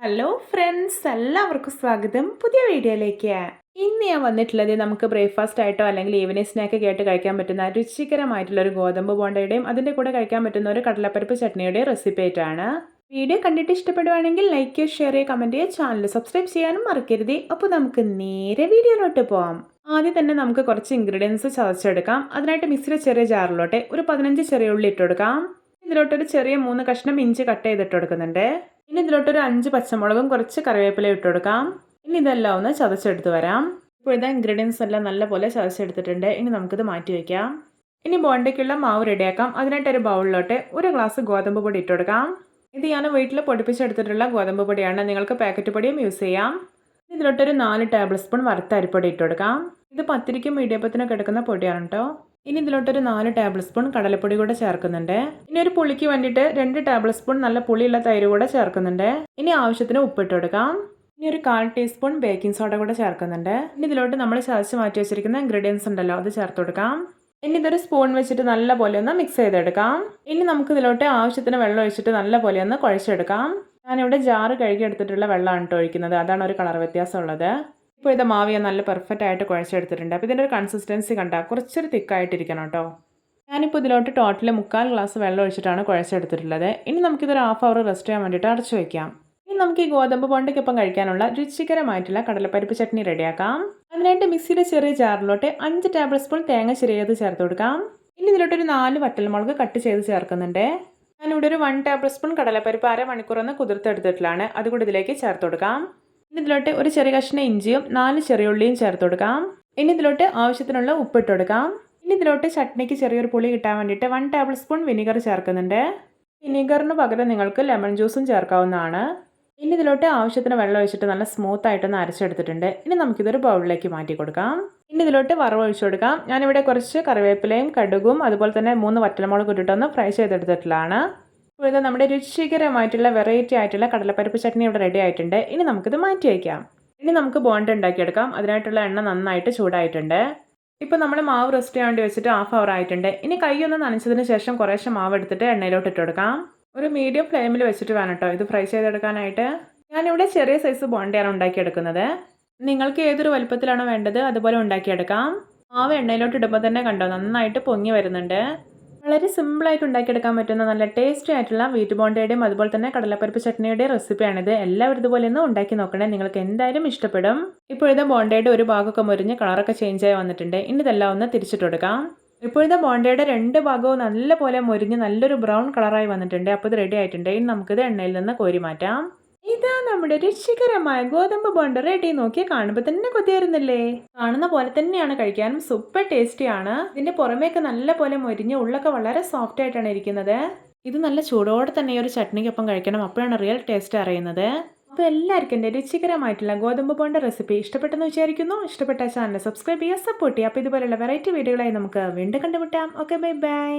Hello friends, എല്ലാവർക്കും സ്വാഗതം പുതിയ വീഡിയോയിലേക്ക്. ഇന്ന് ഞാൻ വന്നിട്ടുള്ളത് നമുക്ക് ബ്രേക്ക്ഫാസ്റ്റ് ആയിട്ടോ അല്ലെങ്കിൽ ഈവനിങ് സ്നാക്ക് ആയിട്ട് കഴിക്കാൻ പറ്റുന്ന രുചികരമായിട്ടുള്ള ഒരു ഗോതമ്പ് ബോണ്ടയുടെയും അതിൻ്റെ കൂടെ കഴിക്കാൻ പറ്റുന്ന ഒരു കടലപ്പരിപ്പ് ചട്നിയുടെയും റെസിപ്പി ആയിട്ടാണ്. വീഡിയോ കണ്ടിട്ട് ഇഷ്ടപ്പെടുവാണെങ്കിൽ ലൈക്ക് ചെയ്യുക, ഷെയർ ചെയ്യുക, കമൻറ്റ് ചെയ്യുക, ചാനൽ സബ്സ്ക്രൈബ് ചെയ്യാനും മറക്കരുത്. അപ്പോൾ നമുക്ക് നേരെ വീഡിയോയിലോട്ട് പോവാം. ആദ്യം തന്നെ നമുക്ക് കുറച്ച് ഇൻഗ്രീഡിയൻസ് ചതച്ചെടുക്കാം. അതിനായിട്ട് മിക്സിയുടെ ചെറിയ ജാറിലോട്ട് ഒരു 15 ചെറിയ ഉള്ളി ഇട്ടെടുക്കാം. ഇതിലോട്ടൊരു ചെറിയ 3 കഷ്ണം ഇഞ്ചി കട്ട് ചെയ്തിട്ട് കൊടുക്കുന്നുണ്ട്. ഇനി ഇതിലോട്ടൊരു 5 പച്ചമുളകും കുറച്ച് കറിവേപ്പില ഇട്ട് കൊടുക്കാം. ഇനി ഇതെല്ലാം ഒന്ന് ചതച്ചെടുത്ത് വരാം. ഇപ്പോൾ ഇതാ ഇൻഗ്രീഡിയൻസ് എല്ലാം നല്ലപോലെ ചതച്ചെടുത്തിട്ടുണ്ട്. ഇനി നമുക്കിത് മാറ്റി വയ്ക്കാം. ഇനി ബോണ്ടയ്ക്കുള്ള മാവ് റെഡിയാക്കാം. അതിനായിട്ട് ഒരു ബൗളിലോട്ട് ഒരു ഗ്ലാസ് ഗോതമ്പ് പൊടി ഇട്ട് കൊടുക്കാം. ഇത് ഞാൻ വീട്ടിൽ പൊടിപ്പിച്ചെടുത്തിട്ടുള്ള ഗോതമ്പ് പൊടിയാണ്. നിങ്ങൾക്ക് പാക്കറ്റ് പൊടിയും യൂസ് ചെയ്യാം. ഇതിലോട്ടൊരു 4 ടേബിൾ സ്പൂൺ വറുത്ത അരിപ്പൊടി ഇട്ട് കൊടുക്കാം. ഇത് പത്തിരിക്കും ഇടിയപ്പത്തിനൊക്കെ എടുക്കുന്ന പൊടിയാണ് കേട്ടോ. ഇനി ഇതിലോട്ടൊരു 4 ടേബിൾ സ്പൂൺ കടലപ്പൊടി കൂടെ ചേർക്കുന്നുണ്ട്. ഇനി ഒരു പുളിക്ക് വേണ്ടിയിട്ട് 2 ടേബിൾ സ്പൂൺ നല്ല പുളിയുള്ള തൈര് കൂടെ ചേർക്കുന്നുണ്ട്. ഇനി ആവശ്യത്തിന് ഉപ്പിട്ട് കൊടുക്കാം. ഇനി ഒരു 1/4 ടീസ്പൂൺ ബേക്കിംഗ് സോഡ കൂടെ ചേർക്കുന്നുണ്ട്. ഇനി ഇതിലോട്ട് നമ്മൾ ചതച്ച് മാറ്റി വെച്ചിരിക്കുന്ന ഇൻഗ്രീഡിയൻസ് ഉണ്ടല്ലോ, അത് ചേർത്ത് കൊടുക്കാം. ഇനി ഇതൊരു സ്പൂൺ വെച്ചിട്ട് നല്ലപോലെ ഒന്ന് മിക്സ് ചെയ്തെടുക്കാം. ഇനി നമുക്ക് ഇതിലോട്ട് ആവശ്യത്തിന് വെള്ളം ഒഴിച്ചിട്ട് നല്ലപോലെ ഒന്ന് കുഴച്ചെടുക്കാം. ഞാനിവിടെ ജാറ് കഴുകി എടുത്തിട്ടുള്ള വെള്ളമാണ് കേട്ടോ ഒഴിക്കുന്നത്. അതാണ് ഒരു കളർ വ്യത്യാസം ഉള്ളത്. ഇപ്പോൾ ഇത് മാവ് ഞാൻ നല്ല പെർഫെക്റ്റ് ആയിട്ട് കുഴച്ചെടുത്തിട്ടുണ്ട്. അപ്പോൾ ഇതിൻ്റെ ഒരു കൺസിസ്റ്റൻസി കണ്ടാൽ കുറച്ചൊരു തിക്കായിട്ടിരിക്കണം കേട്ടോ. ഞാനിപ്പോൾ ഇതിലോട്ട് ടോട്ടൽ 3/4 ഗ്ലാസ് വെള്ളം ഒഴിച്ചിട്ടാണ് കുഴച്ചെടുത്തിട്ടുള്ളത്. ഇനി നമുക്കിതൊരു 1/2 അവർ റെസ്റ്റ് ചെയ്യാൻ വേണ്ടിയിട്ട് അടച്ചു വയ്ക്കാം. ഇനി നമുക്ക് ഈ ഗോതമ്പ് ബോണ്ടയ്ക്കൊപ്പം കഴിക്കാനുള്ള രുചികരമായിട്ടുള്ള കടലപ്പരിപ്പ് ചട്നി റെഡിയാക്കാം. അതിനായിട്ട് മിക്സിയുടെ ചെറിയ ജാറിലോട്ട് 5 ടേബിൾ സ്പൂൺ തേങ്ങ ചിരകിയത് ചേർത്ത് കൊടുക്കാം. ഇനി ഇതിലോട്ടൊരു 4 വറ്റൽമുളക് കട്ട് ചെയ്ത് ചേർക്കുന്നുണ്ട്. ഞാനിവിടെ ഒരു 1 ടേബിൾ സ്പൂൺ കടലപ്പരിപ്പ് അരമണിക്കൂർ ഒന്ന് കുതിർത്തെടുത്തിട്ടുള്ളതാണ്. അതുകൂടി ഇതിലേക്ക് ചേർത്ത് കൊടുക്കാം. ഇനി ഇതിലോട്ട് ഒരു ചെറിയ കഷ്ണം ഇഞ്ചിയും 4 ചെറിയ ഉള്ളിയും ചേർത്ത് കൊടുക്കാം. ഇനി ഇതിലോട്ട് ആവശ്യത്തിനുള്ള ഉപ്പിട്ട് കൊടുക്കാം. ഇനി ഇതിലോട്ട് ചട്നിക്ക് ചെറിയൊരു പുളി കിട്ടാൻ വേണ്ടിയിട്ട് 1 ടേബിൾ സ്പൂൺ വിനീഗർ ചേർക്കുന്നുണ്ട്. വിനീഗറിന് പകരം നിങ്ങൾക്ക് ലെമൺ ജ്യൂസും ചേർക്കാവുന്നതാണ്. ഇനി ഇതിലോട്ട് ആവശ്യത്തിന് വെള്ളം ഒഴിച്ചിട്ട് നല്ല സ്മൂത്ത് ആയിട്ടൊന്ന് അരച്ചെടുത്തിട്ടുണ്ട്. ഇനി നമുക്കിതൊരു ബൗളിലേക്ക് മാറ്റി കൊടുക്കാം. ഇനി ഇതിലോട്ട് വറവ് ഒഴിച്ചു കൊടുക്കാം. ഞാനിവിടെ കുറച്ച് കറിവേപ്പിലയും കടുകും അതുപോലെ തന്നെ 3 വറ്റൽമുളക് ഇട്ടിട്ടൊന്ന് ഫ്രൈ ചെയ്തെടുത്തിട്ടുള്ളതാണ്. ഇപ്പോൾ ഇത് നമ്മുടെ രുചികരമായിട്ടുള്ള വെറൈറ്റി ആയിട്ടുള്ള കടലപ്പരിപ്പ് ചട്നി ഇവിടെ റെഡി ആയിട്ടുണ്ട്. ഇനി നമുക്കിത് മാറ്റി വയ്ക്കാം. ഇനി നമുക്ക് ബോണ്ട ഉണ്ടാക്കിയെടുക്കാം. അതിനായിട്ടുള്ള എണ്ണ നന്നായിട്ട് ചൂടായിട്ടുണ്ട്. ഇപ്പോൾ നമ്മൾ മാവ് റെസ്റ്റ് ചെയ്യാൻ വേണ്ടി വെച്ചിട്ട് 1/2 അവർ ആയിട്ടുണ്ട്. ഇനി കൈ ഒന്ന് നനച്ചതിന് ശേഷം കുറേശ്ശെ മാവ് എടുത്തിട്ട് എണ്ണയിലോട്ട് ഇട്ട് കൊടുക്കാം. ഒരു മീഡിയം ഫ്ലെയിമിൽ വെച്ചിട്ട് വേണം കേട്ടോ ഇത് ഫ്രൈ ചെയ്തെടുക്കാനായിട്ട്. ഞാനിവിടെ ചെറിയ സൈസ് ബോണ്ടയാണ് ഉണ്ടാക്കിയെടുക്കുന്നത്. നിങ്ങൾക്ക് ഏതൊരു വലുപ്പത്തിലാണോ വേണ്ടത് അതുപോലെ ഉണ്ടാക്കിയെടുക്കാം. മാവ് എണ്ണയിലോട്ട് ഇടുമ്പോൾ തന്നെ കണ്ടോ നന്നായിട്ട് പൊങ്ങി വരുന്നുണ്ട്. വളരെ സിമ്പിളായിട്ട് ഉണ്ടാക്കിയെടുക്കാൻ പറ്റുന്ന നല്ല ടേസ്റ്റി ആയിട്ടുള്ള വീറ്റ് ബോണ്ടയുടെയും അതുപോലെ തന്നെ കടലപ്പരിപ്പ് ചട്നിയുടെയും റെസിപ്പിയാണിത്. എല്ലാവരും ഇതുപോലെ ഒന്ന് ഉണ്ടാക്കി നോക്കണേ, നിങ്ങൾക്ക് എന്തായാലും ഇഷ്ടപ്പെടും. ഇപ്പോഴത്തെ ബോണ്ടയുടെ ഒരു ഭാഗമൊക്കെ മുരിഞ്ഞ് കളറൊക്കെ ചേഞ്ച് ആയി വന്നിട്ടുണ്ട്. ഇനി ഇതെല്ലാം ഒന്ന് തിരിച്ചിട്ട് കൊടുക്കാം. ഇപ്പോഴത്തെ ബോണ്ടയുടെ 2 ഭാഗവും നല്ലപോലെ മുരിഞ്ഞ് നല്ലൊരു ബ്രൗൺ കളറായി വന്നിട്ടുണ്ട്. അപ്പോൾ ഇത് റെഡി ആയിട്ടുണ്ട്. ഇനി നമുക്കിത് എണ്ണയിൽ നിന്ന് കോരി മാറ്റാം. ഇതാ നമ്മുടെ രുചികരമായ ഗോതമ്പ് ബോണ്ട റെഡി. നോക്കി കാണുമ്പോൾ തന്നെ കൊതിയായിരുന്നില്ലേ? കാണുന്ന പോലെ തന്നെയാണ്, കഴിക്കാനും സൂപ്പർ ടേസ്റ്റിയാണ്. ഇതിന്റെ പുറമേയൊക്കെ നല്ല പോലെ മൊരിഞ്ഞ് ഉള്ളൊക്കെ വളരെ സോഫ്റ്റ് ആയിട്ടാണ് ഇരിക്കുന്നത്. ഇത് നല്ല ചൂടോടെ തന്നെ ഈ ഒരു ചട്നിക്കൊപ്പം കഴിക്കണം, അപ്പോഴാണ് റിയൽ ടേസ്റ്റ് അറിയുന്നത്. അപ്പോൾ എല്ലാവർക്കും എൻ്റെ രുചികരമായിട്ടുള്ള ഗോതമ്പ് ബോണ്ട റെസിപ്പി ഇഷ്ടപ്പെട്ടെന്ന് വിചാരിക്കുന്നു. ഇഷ്ടപ്പെട്ട ചാനൽ സബ്സ്ക്രൈബ് ചെയ്യുക, സപ്പോർട്ട് ചെയ്യുക. അപ്പോൾ ഇതുപോലുള്ള വെറൈറ്റി വീഡിയോകളായി നമുക്ക് വീണ്ടും കണ്ടുമുട്ടാം. Okay, bye bye.